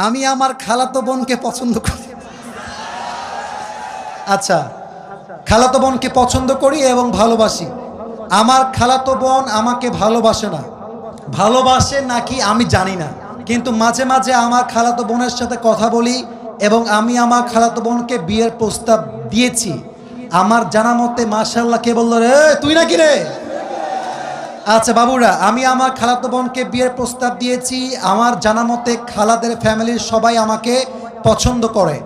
আমি আমার খালাতো বোনকে পছন্দ করি। আচ্ছা, খালাতো বোনকে পছন্দ করি এবং ভালোবাসি। আমার খালাতো বোন আমাকে ভালোবাসে না, ভালোবাসে নাকি আমি জানি না, কিন্তু মাঝে মাঝে আমার খালাতো বোনের সাথে কথা বলি এবং আমি আমার খালাতো বোনকে বিয়ের প্রস্তাব দিয়েছি। আমার জানা মতে মাশাআল্লাহ, কে বলল রে, তুই নাকি রে? আচ্ছা বাবুরা, আমি আমার খালাতো বোনকে বিয়ের প্রস্তাব দিয়েছি। আমার জানা মতে খালাদের ফ্যামিলির সবাই আমাকে পছন্দ করে।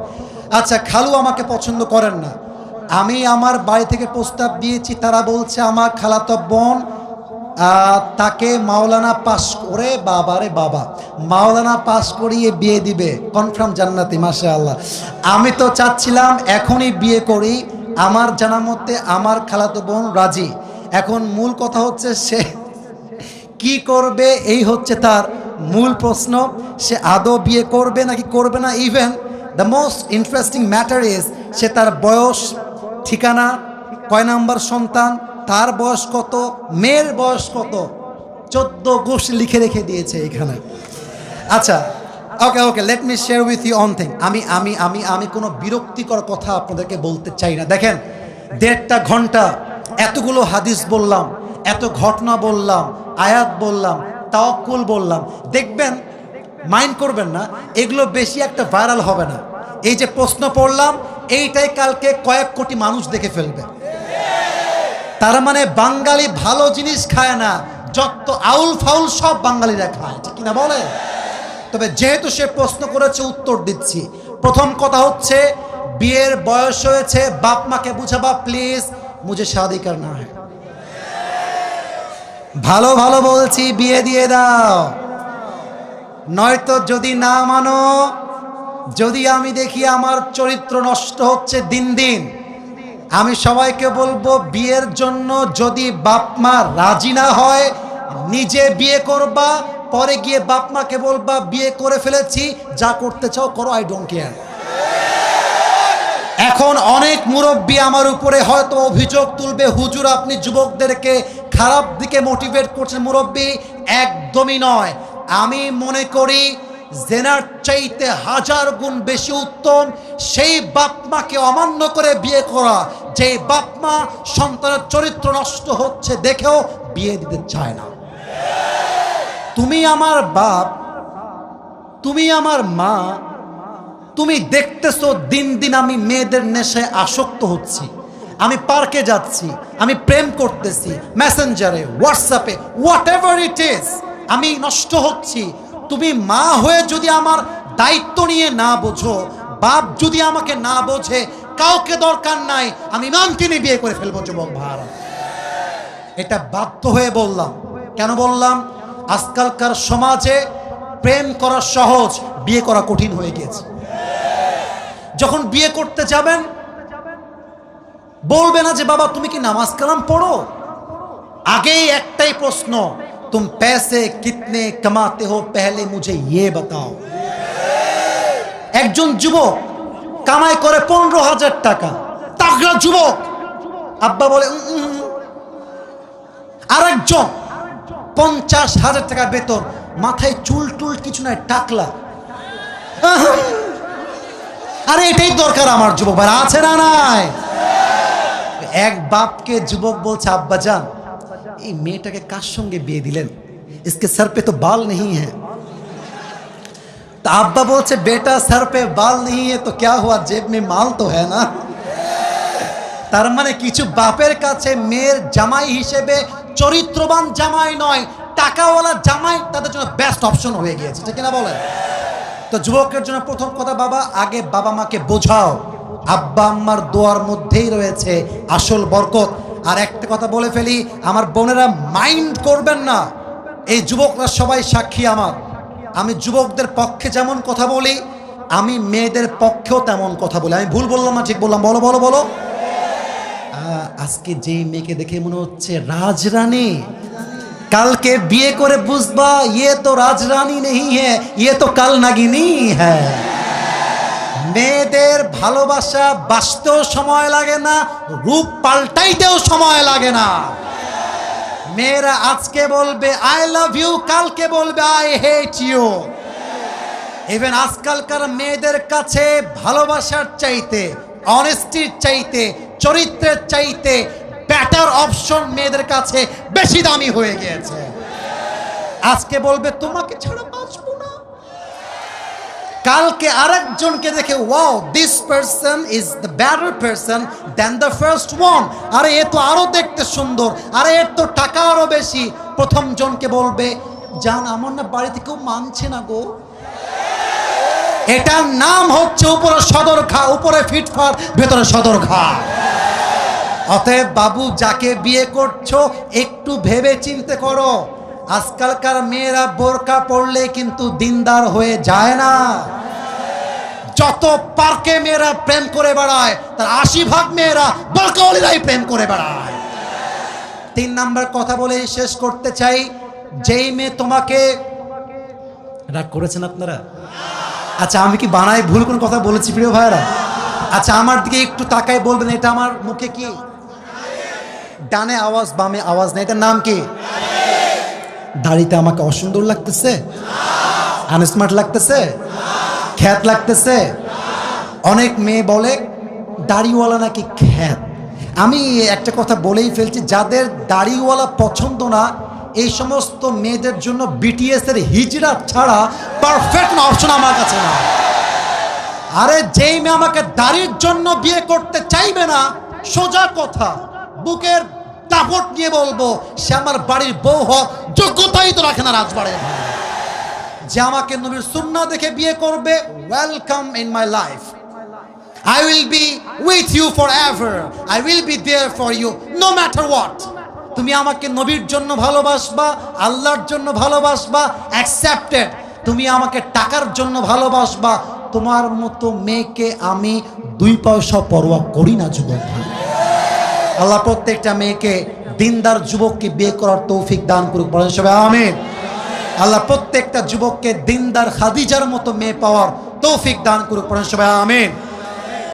আচ্ছা, খালু আমাকে পছন্দ করেন না। আমি আমার বাড়ি থেকে প্রস্তাব দিয়েছি, তারা বলছে আমার খালাতো বোন তাকে মাওলানা পাস করে, বাবারে বাবা, মাওলানা পাস করিয়ে বিয়ে দিবে, কনফার্ম জান্নাতি, মাশাআল্লাহ। আমি তো চাচ্ছিলাম এখনই বিয়ে করি। আমার জানা মতে আমার খালাতো বোন রাজি। এখন মূল কথা হচ্ছে সে কি করবে, এই হচ্ছে তার মূল প্রশ্ন। সে আদৌ বিয়ে করবে নাকি করবে না। Even the most interesting matter is সে তার বয়স, ঠিকানা, কয় নাম্বার সন্তান, তার বয়স কত, মেয়ের বয়স কত, 14 গোষ্ঠী লিখে রেখে দিয়েছে এখানে। আচ্ছা, okay okay, let me share with you on thing. আমি কোনো বিরক্তিকর কথা আপনাদেরকে বলতে চাই না। দেখেন, 1.5 ঘন্টা এতগুলো হাদিস বললাম, এত ঘটনা বললাম, আয়াত বললাম, তাওয়াক্কুল বললাম। দেখবেন, মাইন্ড করবেন না, এগুলো বেশি একটা ভাইরাল হবে না। এই যে প্রশ্ন পড়লাম, এইটাই কালকে কয়েক কোটি মানুষ দেখে ফেলবে। তার মানে বাঙালি ভালো জিনিস খায় না, যত আউল ফাউল সব বাঙালিরা খায়, ঠিক কিনা বলে? তবে যেহেতু সে প্রশ্ন করেছে, উত্তর দিচ্ছি। প্রথম কথা হচ্ছে, বিয়ের বয়স হয়েছে, বাপ মাকে বুঝাবা প্লিজ, মুঝে শাদি করনা है। ভালো ভালো বলছি, বিয়ে দিয়ে দাও। নয়তো যদি না মানো, যদি আমি দেখি আমার চরিত্র নষ্ট হচ্ছে দিন দিন, আমি সবাইকে বলবো বিয়ের জন্য যদি বাপ মা রাজি না হয়, নিজে বিয়ে করবা, পরে গিয়ে বাপ মাকে বলবা বিয়ে করে ফেলেছি, যা করতে চাও করো, আই ডোন্ট কেয়ার। এখন অনেক মুরব্বী আমার উপরে হয়তো অভিযোগ তুলবে, হুজুর আপনি যুবকদেরকে খারাপ দিকে মোটিভেট করছেন। মুরব্বী, একদমই নয়। আমি মনে করি জেনার চাইতে 1000 গুণ বেশি উত্তম সেই বাপ মাকে অমান্য করে বিয়ে করা, যে বাপ মা সন্তানের চরিত্র নষ্ট হচ্ছে দেখেও বিয়ে দিতে চায় না। তুমি আমার বাপ, তুমি আমার মা, তুমি দেখতেছো দিন দিন আমি মেয়েদের নেশায় আসক্ত হচ্ছি, আমি পার্কে যাচ্ছি, আমি প্রেম করতেছি, মেসেঞ্জারে, হোয়াটসঅ্যাপে, হোয়াট এভার ইট ইজ, আমি নষ্ট হচ্ছি। তুমি মা হয়ে যদি আমার দায়িত্ব নিয়ে না বোঝো, বাপ যদি আমাকে না বোঝে, কাউকে দরকার নাই, আমি ইমামকে নিয়ে বিয়ে করে ফেলবো যুবক ভাইরা। এটা বাধ্য হয়ে বললাম। কেন বললাম? আজকালকার সমাজে প্রেম করা সহজ, বিয়ে করা কঠিন হয়ে গিয়েছে। যখন বিয়ে করতে যাবেন, বলবে না যে বাবা তুমি কি নামাজ কালাম পড়ো, আগেই একটাই প্রশ্ন, तुम पैसे कितने कमाते हो पहले मुझे ये बताओ। একজন যুবক কামাই করে 15,000 টাকা, তাগড়া যুবক, আব্বা বলে আরেকজন 50,000 টাকা বেতন, মাথায় চুল টুল কিছু নাই, টাকলা। আরে এটাই দরকার আমার যুবক ভাই, আছে না নাই? এক বাপকে যুবক বলছে, আব্বা জান এই মেয়েটাকে কার সঙ্গে বিয়ে দিলেন, इसके सर पे तो बाल नहीं है। तो अब्बा बोलছে बेटा सर पे बाल नहीं है तो क्या हुआ, जेब में माल तो है ना। তার মানে কিছু বাপের কাছে মেয়ের জামাই হিসেবে চরিত্রবান জামাই নয়, টাকাওয়ালা জামাই তাদের জন্য বেস্ট অপশন হয়ে গিয়েছে, ঠিক না বলেন? তো যুবকের জন্য প্রথম কথা, বাবা আগে বাবা মাকে বোঝাও, আব্বা আম্মার দোয়ার মধ্যেই রয়েছে আসল বরকত। আর একটা কথা বলে ফেলি, আমার বোনেরা মাইন্ড করবেন না, এই যুবকরা সবাই সাক্ষী আমার। আমি যুবকদের পক্ষে যেমন কথা বলি, আমি মেয়েদের পক্ষেও তেমন কথা বলি। আমি ভুল বললাম না ঠিক বললাম? বলো বলো বলো। আজকে যেই মেয়েকে দেখে মনে হচ্ছে রাজরানী, কালকে বিয়ে করে বুঝবা ইয়ে তো রাজরানী নেই হ্যাঁ, ইয়ে তো কাল নাগিনী হ্যাঁ। মেয়েদের ভালোবাসা বাঁচতেও সময় লাগে না, রূপ পাল্টাইতেও সময় লাগে না। মেয়েরা আজকে বলবে আই লাভ ইউ, কালকে বলবে আই হেট ইউ। ইভেন আজকালকার মেয়েদের কাছে ভালোবাসার চাইতে, অনেস্টির চাইতে, চরিত্রের চাইতে বেটার অপশন মেয়েদের কাছে বেশি দামি হয়ে গিয়েছে। আজকে বলবে তোমাকে ছাড়া বাঁচবো না, কালকে আরেকজনকে দেখে wow this person is the better person than the first one, আরে এ তো আরো দেখতে সুন্দর, আরে এর তো টাকা আরো বেশি। প্রথম জনকে বলবে জান আমার না বাড়িতে কেউ মানছে না গো। এটার নাম হচ্ছে উপরে সদর ঘা, উপরে ফিটফাট ভেতরে সদর ঘা। অতএব বাবু যাকে বিয়ে করছো একটু ভেবে চিন্তে করো। আজকালকার মেয়েরা বোরকা পরলে কিন্তু দিনদার হয়ে যায় না। যত পার্কে মেয়েরা প্রেম করে বেড়ায় তার 80% মেয়েরা বোরকাওয়ালিরাই প্রেম করে বেড়ায়। 3 নাম্বার কথা বলে শেষ করতে চাই, যেই মেয়ে তোমাকে, রাগ করেছেন আপনারা? আচ্ছা আমি কি বানাই ভুল কোন কথা বলেছি প্রিয় ভাইরা? আচ্ছা আমার দিকে একটু তাকাই বলবেন এটা আমার মুখে কি? ডানে আওয়াজ বামে আওয়াজ নেই, এটার নাম কি? দাড়িতে আমাকে অসুন্দর লাগতেছে, আনস্মার্ট লাগতেছে, খ্যাত লাগতেছে। অনেক মেয়ে বলে দাড়িওয়ালা নাকি খ্যাত। আমি একটা কথা বলেই ফেলছি, যাদের দাড়িওয়ালা পছন্দ না এই সমস্ত মেয়েদের জন্য বিটিএস এর হিজড়া ছাড়া পারফেক্ট অপশন আমার কাছে না। আরে যেই মেয়ে আমাকে দাড়ির জন্য বিয়ে করতে চাইবে না, সোজা কথা বুকের দাপট নিয়ে বলবো সে আমার বাড়ির বউ হওয়ার যোগ্যতাই তো রাখে না রাজবাড়ির। যে আমাকে নবীর সুন্নাহ দেখে বিয়ে করবে, welcome in my life, I will be with you forever, I will be there for you no matter what. তুমি আমাকে নবীর জন্য ভালোবাসবা, আল্লাহর জন্য ভালোবাসবা, অ্যাকসেপ্টেড। তুমি আমাকে টাকার জন্য ভালোবাসবা, তোমার মতো মেয়েকে আমি 2 পয়সা পরোয়া করি না যুবক। আল্লাহ প্রত্যেকটা মেয়েকে দিনদার যুবককে বিয়ে করার তৌফিক দান করুক, বলেন সবাই আমিন। আল্লাহ প্রত্যেকটা যুবককে দিনদার খাদিজার মতো মেয়ে পাওয়ার তৌফিক দান করুক, বলেন সবাই আমিন।